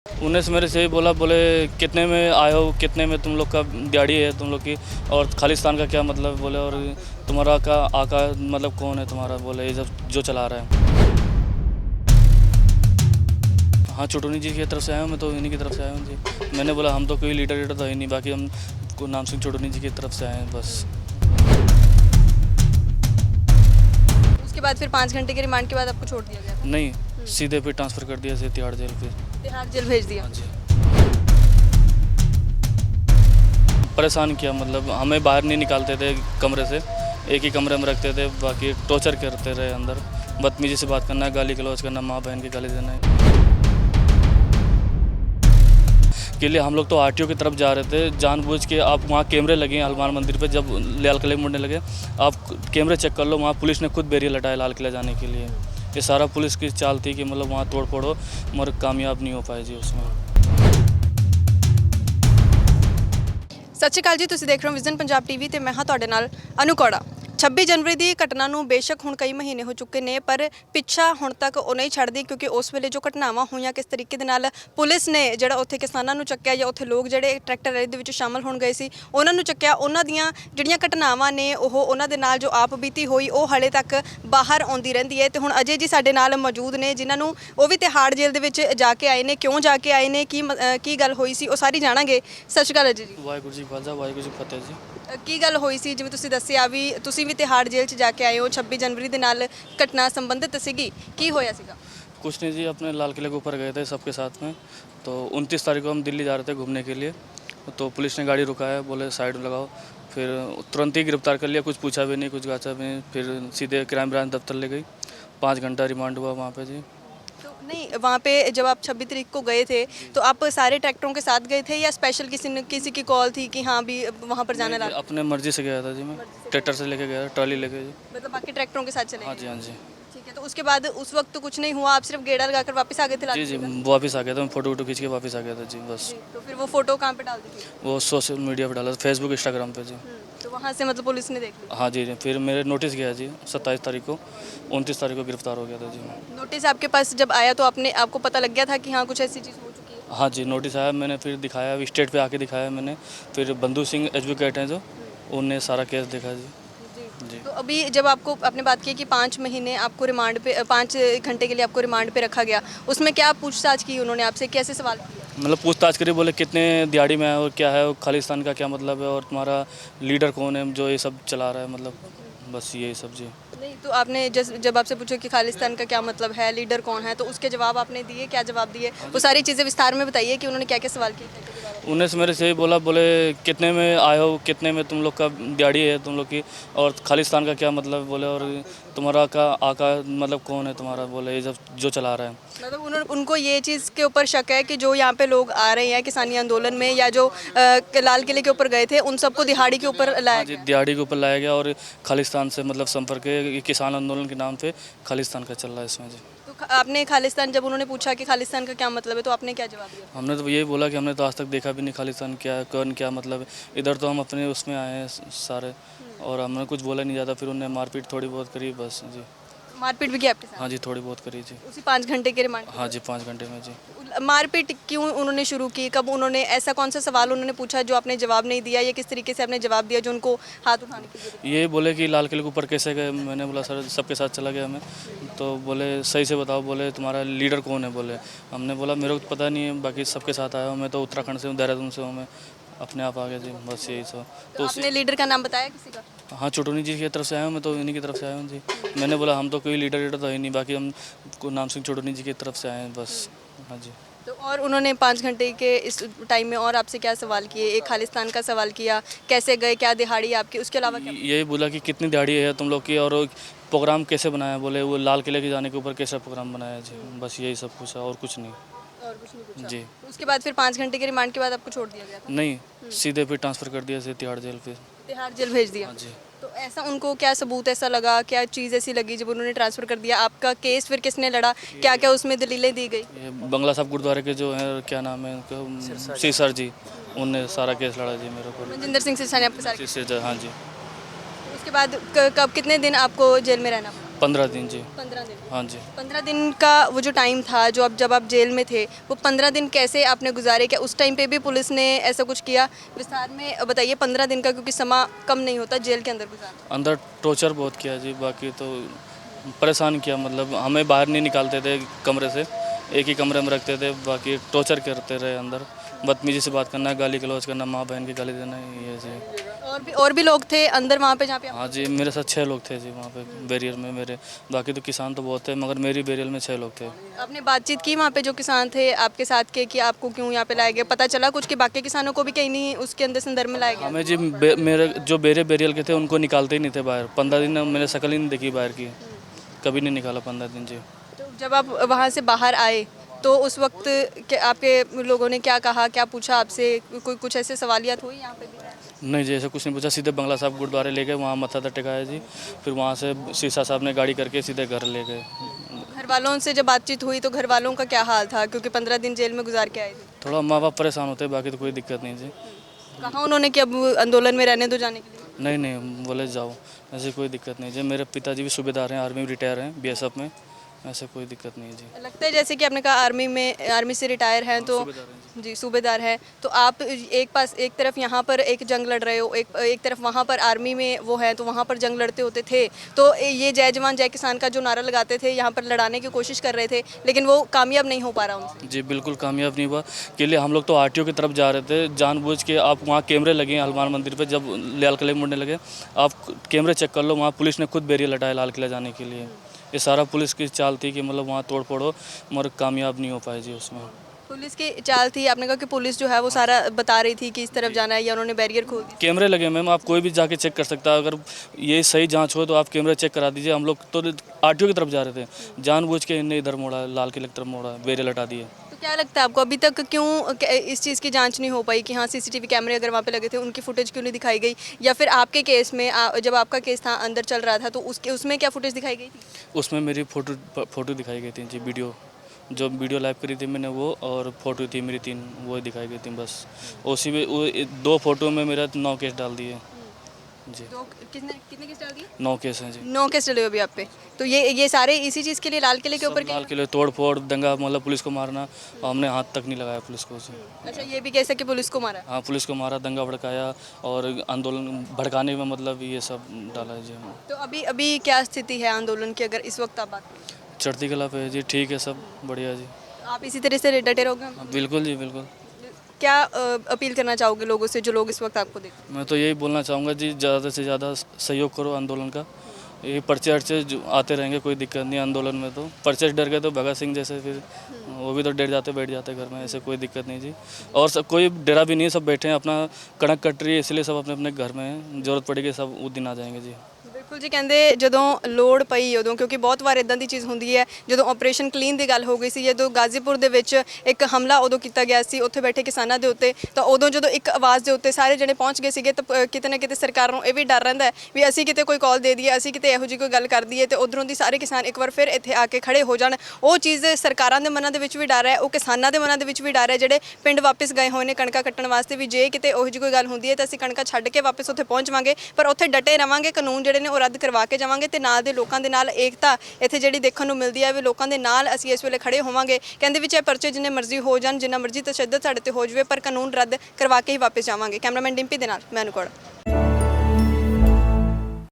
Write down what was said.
उन्हें से मेरे से ही बोला, बोले कितने में आए हो, कितने में तुम लोग का दिहाड़ी है तुम लोग की, और खालिस्तान का क्या मतलब बोले, और तुम्हारा का आका मतलब कौन है तुम्हारा, बोले ये सब जो चला रहा है। हाँ, चुटुनी जी की तरफ से आया हूँ, मैं तो इन्हीं की तरफ से आया हूँ जी। मैंने बोला हम तो कोई लीडर तो है नहीं, बाकी हम को नाम सिंह चुटुनी जी की तरफ से आए हैं बस। उसके बाद फिर 5 घंटे के रिमांड के बाद आपको छोड़ दिया गया था? नहीं, सीधे फिर ट्रांसफ़र कर दिया से तिहाड़ जेल पे। तिहाड़ जेल भेज दिया? हाँ जी। परेशान किया, मतलब हमें बाहर नहीं निकालते थे कमरे से, एक ही कमरे में रखते थे, बाकी टॉर्चर करते रहे अंदर। बदतमीजी से बात करना, गाली गलौज करना, माँ बहन की गाली देना के लिए हम लोग तो आरटीओ की तरफ जा रहे थे जानबूझ के। आप वहाँ कैमरे लगे हैं हनुमान मंदिर पे, जब लाल किले मुड़ने लगे आप कैमरे चेक कर लो, वहाँ पुलिस ने खुद बैरियर लगाया लाल किला जाने के लिए। ये सारा पुलिस की चाल थी कि मतलब वहाँ तोड़ फोड़ हो, मगर कामयाब नहीं हो पाए जी उसमें। ਸਤਿ ਸ਼੍ਰੀ ਅਕਾਲ ਜੀ, ਤੁਸੀਂ ਦੇਖ ਰਹੇ ਹੋ ਵਿਜ਼ਨ ਪੰਜਾਬ ਟੀਵੀ ਤੇ ਮੈਂ ਹਾਂ ਤੁਹਾਡੇ ਨਾਲ ਅਨੂ ਕੌੜਾ। 26 ਜਨਵਰੀ ਦੀ ਘਟਨਾ ਨੂੰ ਬੇਸ਼ੱਕ ਹੁਣ ਕਈ ਮਹੀਨੇ ਹੋ ਚੁੱਕੇ ਨੇ, ਪਰ ਪਿੱਛਾ ਹੁਣ ਤੱਕ ਉਹ ਨਹੀਂ ਛੱਡਦੀ, ਕਿਉਂਕਿ ਉਸ ਵੇਲੇ ਜੋ ਘਟਨਾਵਾਂ ਹੋਈਆਂ, ਕਿਸ ਤਰੀਕੇ ਦੇ ਨਾਲ ਪੁਲਿਸ ਨੇ ਜਿਹੜਾ ਉੱਥੇ ਕਿਸਾਨਾਂ ਨੂੰ ਚੱਕਿਆ ਜਾਂ ਉੱਥੇ ਲੋਕ ਜਿਹੜੇ ਟਰੈਕਟਰ ਰੈਲੀ ਦੇ ਵਿੱਚ ਸ਼ਾਮਲ ਹੋਣ ਗਏ ਸੀ ਉਹਨਾਂ ਨੂੰ ਚੱਕਿਆ, ਉਹਨਾਂ ਦੀਆਂ ਜਿਹੜੀਆਂ ਘਟਨਾਵਾਂ ਨੇ ਉਹ ਉਹਨਾਂ ਦੇ ਨਾਲ ਜੋ ਆਪ ਬੀਤੀ ਹੋਈ ਉਹ ਹਾਲੇ ਤੱਕ ਬਾਹਰ ਆਉਂਦੀ ਰਹਿੰਦੀ ਹੈ। ਤੇ ਹੁਣ ਅਜੇ ਜੀ ਸਾਡੇ ਨਾਲ ਮੌਜੂਦ ਨੇ ਜਿਨ੍ਹਾਂ ਨੂੰ ਉਹ ਵੀ ਤਿਹਾੜ ਜੇਲ੍ਹ ਦੇ ਵਿੱਚ ਜਾ ਕੇ ਆਏ ਨੇ, ਕਿਉਂ ਜਾ ਕੇ ਆਏ ਨੇ, ਕੀ ਗੱਲ ਹੋਈ ਸੀ ਉਹ ਸਾਰੀ ਜਾਣਾਂਗੇ। ਸਤਿ ਸ਼੍ਰੀ ਅਕਾਲ ਜੀ। ਵਾਹਿਗੁਰੂ ਜੀ ਖਾਲਸਾ, ਵਾਹਿਗੁਰੂ ਜੀ ਫਤਿਹ ਜੀ। ਕੀ ਗੱਲ ਹੋਈ ਸੀ, ਜਿਵੇਂ ਤੁਸੀਂ ਦੱਸਿਆ ਵੀ ਤੁਸੀਂ ਵੀ ਤਿਹਾੜ ਜੇਲ੍ਹ 'ਚ ਜਾ ਕੇ ਆਏ ਹੋ, 26 जनवरी ਦੇ ਨਾਲ ਘਟਨਾ ਸੰਬੰਧਿਤ ਸੀਗੀ, ਕੀ ਹੋਇਆ ਸੀਗਾ? कुछ नहीं जी, अपने लाल किले के ऊपर गए थे सबके साथ में। तो 29 तारीख को हम दिल्ली जा रहे थे घूमने के लिए, तो पुलिस ने गाड़ी रुकाया, बोले साइड में लगाओ, फिर तुरंत ही गिरफ्तार कर लिया, कुछ पूछा भी नहीं, कुछ गाचा भी नहीं। फिर सीधे क्राइम ब्रांच दफ्तर ले गई, 5 घंटा रिमांड हुआ वहाँ पे जी। तो नहीं, वहाँ पे जब आप 26 तारीख को गए थे तो आप सारे ट्रैक्टरों के साथ गए थे या स्पेशल किसी की कॉल थी कि हाँ भी वहाँ पर जाना नहीं, अपने मर्जी से गया था जी, मैं ट्रैक्टर से लेके गया, ट्रॉली लेके जी। मतलब बाकी ट्रैक्टरों के साथ चले हाँ गए? जी, हाँ जी। ठीक है, तो उसके बाद उस वक्त तो कुछ नहीं हुआ, आप सिर्फ गेड़ा लगाकर वापस आ गए थे लाल जी जी, किले? वापस आ गया था, मैं फ़ोटो वोटो खींच के वापस आ गया था जी बस। जी, तो फिर वो फोटो कहाँ पे डाल दी थी? वो सोशल मीडिया पे डाला था, फेसबुक इंस्टाग्राम पे जी। तो वहाँ से मतलब पुलिस ने देख लिया? हाँ जी, फिर मेरे नोटिस गया जी 27 तारीख को, 29 तारीख को गिरफ्तार हो गया था जी। नोटिस आपके पास जब आया तो आपको पता लग गया था कि हाँ कुछ ऐसी चीज़ हो चुकी है? हाँ जी, नोटिस आया, मैंने फिर दिखाया, स्टेट पे आके दिखाया मैंने। फिर बंधु सिंह एडवोकेट हैं जो, उनने सारा केस देखा जी। जी। तो अभी जब आपको आपने बात की कि 5 महीने आपको रिमांड पे 5 घंटे के लिए आपको रिमांड पे रखा गया, उसमें क्या पूछताछ की उन्होंने आपसे, कैसे सवाल किया? मतलब पूछताछ करी, बोले कितने दिहाड़ी में है और क्या है, और खालिस्तान का क्या मतलब है, और तुम्हारा लीडर कौन है जो ये सब चला रहा है, मतलब बस यही सब जी। नहीं, तो आपने जब आपसे पूछा कि खालिस्तान का क्या मतलब है, लीडर कौन है, तो उसके जवाब आपने दिए, क्या जवाब दिए, वो सारी चीज़ें विस्तार में बताइए कि उन्होंने क्या क्या सवाल किए, क्या-क्या जवाब दिए? उन्हें से मेरे से ही बोला, बोले कितने में आए हो, कितने में तुम लोग का दिहाड़ी है तुम लोग की, और खालिस्तान का क्या मतलब बोले, और तुम्हारा का आका मतलब कौन है तुम्हारा, बोले ये सब जो चला रहा है। मतलब उनको ये चीज़ के ऊपर शक है कि जो यहाँ पे लोग आ रहे हैं किसानी आंदोलन में या जो लाल किले के ऊपर गए थे उन सबको दिहाड़ी के ऊपर लाया हाँ जी, गया? दिहाड़ी के ऊपर लाया गया, और खालिस्तान से मतलब संपर्क है, ये किसान आंदोलन के नाम पे खालिस्तान का चल रहा है इसमें जी। तो आपने खालिस्तान, जब उन्होंने पूछा कि खालिस्तान का क्या मतलब है, तो आपने क्या जवाब दिया? हमने तो यही बोला कि हमने तो आज तक देखा भी नहीं खालिस्तान क्या है, कौन क्या मतलब है, इधर तो हम अपने उसमें आए हैं सारे, और हमने कुछ बोला नहीं ज़्यादा। फिर उन्होंने मारपीट थोड़ी बहुत करी बस जी। मारपीट भी की आपके साथ? हाँ जी, थोड़ी बहुत करी जी। उसी 5 घंटे के रिमांड? हाँ जी, 5 घंटे में जी। मारपीट क्यों उन्होंने शुरू की, कब उन्होंने, ऐसा कौन सा सवाल उन्होंने पूछा जो आपने जवाब नहीं दिया, या किस तरीके से आपने जवाब दिया जो उनको हाथ उठाने की जरूरत? ये बोले कि लाल किले के ऊपर कैसे गए, मैंने बोला सर सबके साथ चला गया मैं। तो बोले सही से बताओ, बोले तुम्हारा लीडर कौन है, बोले। हमने बोला मेरे को पता नहीं है, बाकी सबके साथ आया हूँ, मैं तो उत्तराखंड से हूँ, देहरादून से हूँ, मैं अपने आप आ गया जी बस यही सब। तो आपने लीडर का नाम बताया किसी का? हाँ, चुटुनी जी की तरफ से आया हूँ, मैं तो इन्हीं की तरफ से आया हूँ जी। मैंने बोला हम तो कोई लीडर तो है नहीं, बाकी हम को नाम सिंह चुटुनी जी की तरफ से आए हैं बस। हाँ जी। तो और उन्होंने 5 घंटे के इस टाइम में और आपसे क्या सवाल किए? एक खालिस्तान का सवाल किया, कैसे गए, क्या दिहाड़ी आपकी, उसके अलावा क्या? यही बोला कि कितनी दिहाड़ी है तुम लोग की, और प्रोग्राम कैसे बनाया, बोले वो लाल किले के जाने के ऊपर कैसा प्रोग्राम बनाया जी, बस यही सब पूछा और कुछ नहीं। और कुछ नहीं पूछा? जी। तो उसके बाद फिर 5 घंटे के रिमांड के बाद आपको छोड़ दिया गया था? नहीं, सीधे फिर ट्रांसफ़र कर दिया से तिहाड़ जेल पे। तिहाड़ जेल भेज दिया? हाँ जी। तो ऐसा उनको क्या सबूत ऐसा लगा, क्या चीज़ ऐसी लगी जब उन्होंने ट्रांसफ़र कर दिया? आपका केस फिर किसने लड़ा, क्या क्या उसमें दलीलें दी गई? ये बंगला साहब गुरुद्वारे के जो हैं, क्या नाम है उनका, सिरसा जी, उनने सारा केस लड़ा जी मेरे को। मनजिंदर सिंह सिरसा ने आपके साथ? हाँ जी। उसके बाद कब कितने दिन आपको जेल में रहना पड़ा? 15 दिन जी। 15 दिन। हाँ जी। 15 दिन का वो जो टाइम था जो अब जब आप जेल में थे, वो 15 दिन कैसे आपने गुजारे? क्या उस टाइम पे भी पुलिस ने ऐसा कुछ किया? विस्तार में बताइए 15 दिन का, क्योंकि समा कम नहीं होता जेल के अंदर गुजारना। अंदर टॉर्चर बहुत किया जी, बाकी तो परेशान किया, मतलब हमें बाहर नहीं निकालते थे कमरे से, एक ही कमरे में रखते थे, बाकी टॉर्चर करते रहे अंदर, बदतमीजी से बात करना, गाली गलौज करना, माँ बहन की गाली देना, ये जी। और भी लोग थे अंदर वहाँ पे जहाँ पे हाँ जी, मेरे साथ 6 लोग थे जी वहाँ पे बैरियर में मेरे, बाकी तो किसान तो बहुत थे, मगर मेरी बैरियर में 6 लोग थे। आपने बातचीत की वहाँ पे जो किसान थे आपके साथ के, कि आपको क्यों यहाँ पे लाया गया? पता चला कुछ कि बाकी किसानों को भी कहीं नहीं उसके अंदर संदर्भ में लाया गया? हमें जी मेरे जो बैरियल के थे उनको निकालते ही नहीं थे बाहर, 15 दिन मैंने शक्ल ही नहीं देखी बाहर की, कभी नहीं निकाला 15 दिन जी। तो जब आप वहाँ से बाहर आए तो उस वक्त आपके लोगों ने क्या कहा, क्या पूछा आपसे? कोई कुछ ऐसे सवालियात हुई यहाँ पे भी? नहीं जी, ऐसा कुछ नहीं पूछा, सीधे बंगला साहब गुरुद्वारे ले गए, वहाँ मत्था टिकाया जी, फिर वहाँ से सीसा साहब ने गाड़ी करके सीधे घर ले गए। घर वालों से जब बातचीत हुई तो घर वालों का क्या हाल था, क्योंकि 15 दिन जेल में गुजार के आए थे? थोड़ा माँ बाप परेशान होते, बाकी तो कोई दिक्कत नहीं जी। कहा उन्होंने कि अब आंदोलन में रहने दो जाने के लिए? नहीं नहीं, बोले जाओ, ऐसी कोई दिक्कत नहीं जी। मेरे पिताजी भी सूबेदार हैं, आर्मी में रिटायर हैं, बीएसएफ में, ऐसे कोई दिक्कत नहीं है जी। लगता है जैसे कि आपने कहा आर्मी से रिटायर हैं तो सूबेदार हैं जी सूबेदार हैं, तो आप एक तरफ यहाँ पर एक जंग लड़ रहे हो, एक तरफ वहाँ पर आर्मी में वो है, तो वहाँ पर जंग लड़ते होते थे, तो ये जय जवान जय किसान का जो नारा लगाते थे यहाँ पर लड़ाने की कोशिश कर रहे थे, लेकिन वो कामयाब नहीं हो पा रहा उनसे। जी, बिल्कुल कामयाब नहीं हुआ। के लिए हम लोग तो आरटीओ की तरफ जा रहे थे, जानबूझ के आप वहाँ कैमरे लगे हैं हनुमान मंदिर पे, जब लाल किले मुड़ने लगे आप कैमरे चेक कर लो, वहाँ पुलिस ने खुद बैरियर लगाया लाल किला जाने के लिए। ये सारा पुलिस की चाल थी कि मतलब वहाँ तोड़ फोड़ हो, मगर कामयाब नहीं हो पाए जी उसमें। पुलिस की चाल थी, आपने कहा कि पुलिस जो है वो सारा बता रही थी कि इस तरफ जाना है, या उन्होंने बैरियर खोल दी? कैमरे लगे मैम, आप कोई भी जाके चेक कर सकता है, अगर ये सही जांच हो तो आप कैमरा चेक करा दीजिए। हम लोग तो आरटीओ की तरफ जा रहे थे, जानबूझ के इन्हें इधर मोड़ा, लाल किले की तरफ मोड़ा, बैरियर लटा दिए। तो क्या लगता है आपको अभी तक क्यों इस चीज़ की जांच नहीं हो पाई कि हाँ सीसीटीवी कैमरे अगर वहाँ पे लगे थे उनकी फुटेज क्यों नहीं दिखाई गई, या फिर आपके केस में जब आपका केस था अंदर चल रहा था तो उसमें क्या फुटेज दिखाई गई थी? उसमें मेरी फ़ोटो दिखाई गई थी जी, वीडियो जो वीडियो लाइव करी थी मैंने वो, और फोटो थी मेरी 3, वो दिखाई गई थी बस। उसी में वो 2 फोटो में मेरा 9 केस डाल दिए जी। तो कितने केस डाल दिए? 9 केस हैं जी। 9 केस डले हुए अभी आप पे। तो ये सारे इसी चीज़ के लिए लाल किले के ऊपर सब लाल किले तोड़ फोड़ दंगा, मतलब पुलिस को मारना, हमने हाथ तक नहीं लगाया पुलिस को जी। अच्छा, ये भी कैसे कि पुलिस को मारा? हाँ, पुलिस को मारा, दंगा भड़काया और आंदोलन भड़काने में, मतलब ये सब डाला है जी हमें। तो अभी क्या स्थिति है आंदोलन की, अगर इस वक्त आप बात करें? चढ़ती कला पे है जी, ठीक है सब बढ़िया जी। आप इसी तरह से डटे रहोगे? हाँ, बिल्कुल जी बिल्कुल। क्या अपील करना चाहोगे लोगों से जो लोग इस वक्त आपको देखते हैं? मैं तो यही बोलना चाहूँगा जी, ज़्यादा से ज़्यादा सहयोग करो आंदोलन का। ये पर्चे अर्चे जो आते रहेंगे, कोई दिक्कत नहीं आंदोलन में, तो पर्चे से डर गए तो भगत सिंह जैसे फिर वो भी तो डर जाते, बैठ जाते घर में, ऐसे कोई दिक्कत नहीं जी। और सब कोई डरा भी नहीं है, सब बैठे हैं, अपना कड़क कट रही है इसलिए सब अपने अपने घर में हैं, जरूरत पड़ेगी सब उस दिन आ जाएंगे जी। बिल्कुल जी, ਕਹਿੰਦੇ ਜਦੋਂ ਲੋੜ ਪਈ ਉਦੋਂ, ਕਿਉਂਕਿ ਬਹੁਤ ਵਾਰ ਇਦਾਂ ਦੀ ਚੀਜ਼ ਹੁੰਦੀ ਹੈ, ਜਦੋਂ ਆਪਰੇਸ਼ਨ ਕਲੀਨ ਦੀ ਗੱਲ ਹੋ ਗਈ ਸੀ, ਜਦੋਂ ਗਾਜ਼ੀਪੁਰ ਦੇ ਵਿੱਚ ਇੱਕ ਹਮਲਾ ਉਦੋਂ ਕੀਤਾ ਗਿਆ ਸੀ ਉੱਥੇ ਬੈਠੇ ਕਿਸਾਨਾਂ ਦੇ ਉੱਤੇ, ਤਾਂ ਉਦੋਂ ਜਦੋਂ ਇੱਕ ਆਵਾਜ਼ ਦੇ ਉੱਤੇ ਸਾਰੇ ਜਣੇ ਪਹੁੰਚ ਗਏ ਸੀਗੇ, ਤਾਂ ਕਿਤੇ ਨਾ ਕਿਤੇ ਸਰਕਾਰ ਨੂੰ ਇਹ ਵੀ ਡਰ ਰਹਿੰਦਾ ਹੈ ਵੀ ਅਸੀਂ ਕਿਤੇ ਕੋਈ ਕਾਲ ਦੇ ਦਈਏ, ਅਸੀਂ ਕਿਤੇ ਇਹੋ ਜਿਹੀ ਕੋਈ ਗੱਲ ਕਰ ਦਈਏ ਤੇ ਉਧਰੋਂ ਦੀ ਸਾਰੇ ਕਿਸਾਨ ਇੱਕ ਵਾਰ ਫਿਰ ਇੱਥੇ ਆ ਕੇ ਖੜੇ ਹੋ ਜਾਣ। ਉਹ ਚੀਜ਼ ਸਰਕਾਰਾਂ ਦੇ ਮਨਾਂ ਦੇ ਵਿੱਚ ਵੀ ਡਰ ਹੈ, ਉਹ ਕਿਸਾਨਾਂ ਦੇ ਮਨਾਂ ਦੇ ਵਿੱਚ ਵੀ ਡਰ ਹੈ ਜਿਹੜੇ ਪਿੰਡ ਵਾਪਸ ਗਏ ਹੋਏ ਨੇ ਕਣਕਾਂ ਕੱਟਣ ਵਾਸਤੇ, ਵੀ ਜੇ ਕਿਤੇ ਉਹੋ ਜਿਹੀ ਕੋਈ ਗੱਲ ਹੁੰਦੀ ਹੈ ਤਾਂ ਅਸੀਂ ਕਣਕਾਂ ਛੱਡ ਕੇ ਵਾਪਸ ਉੱਥੇ ਪਹੁੰਚ ਜਾਵਾਂਗੇ, ਪਰ ਉੱਥੇ ਡਟੇ ਰਵਾਂਗੇ, ਕਾਨੂੰਨ ਜਿਹੜੇ ਨੇ ਉਹ ਰੱਦ ਕਰਵਾ ਕੇ ਜਾਵਾਂਗੇ, ਤੇ ਨਾਲ ਦੇ ਲੋਕਾਂ ਦੇ ਨਾਲ ਏਕਤਾ ਇੱਥੇ ਜਿਹੜੀ ਦੇਖਣ ਨੂੰ ਮਿਲਦੀ ਹੈ ਵੀ ਲੋਕਾਂ ਦੇ ਨਾਲ ਅਸੀਂ ਇਸ ਵੇਲੇ ਖੜੇ ਹੋਵਾਂਗੇ। ਕਹਿੰਦੇ ਵੀ ਚਾਹੇ ਪਰਚੇ ਜਿੰਨੇ ਮਰਜ਼ੀ ਹੋ ਜਾਣ, ਜਿੰਨਾ ਮਰਜ਼ੀ ਤਸ਼ੱਦਦ ਸਾਡੇ ਤੇ ਹੋ ਜਾਵੇ, ਪਰ ਕਾਨੂੰਨ ਰੱਦ ਕਰਵਾ ਕੇ ਹੀ ਵਾਪਸ ਜਾਵਾਂਗੇ। ਕੈਮਰਾਮੈਨ ਡਿੰਪੀ ਦੇ ਨਾਲ ਮੈਂ ਅਨੁਕੋੜਾ।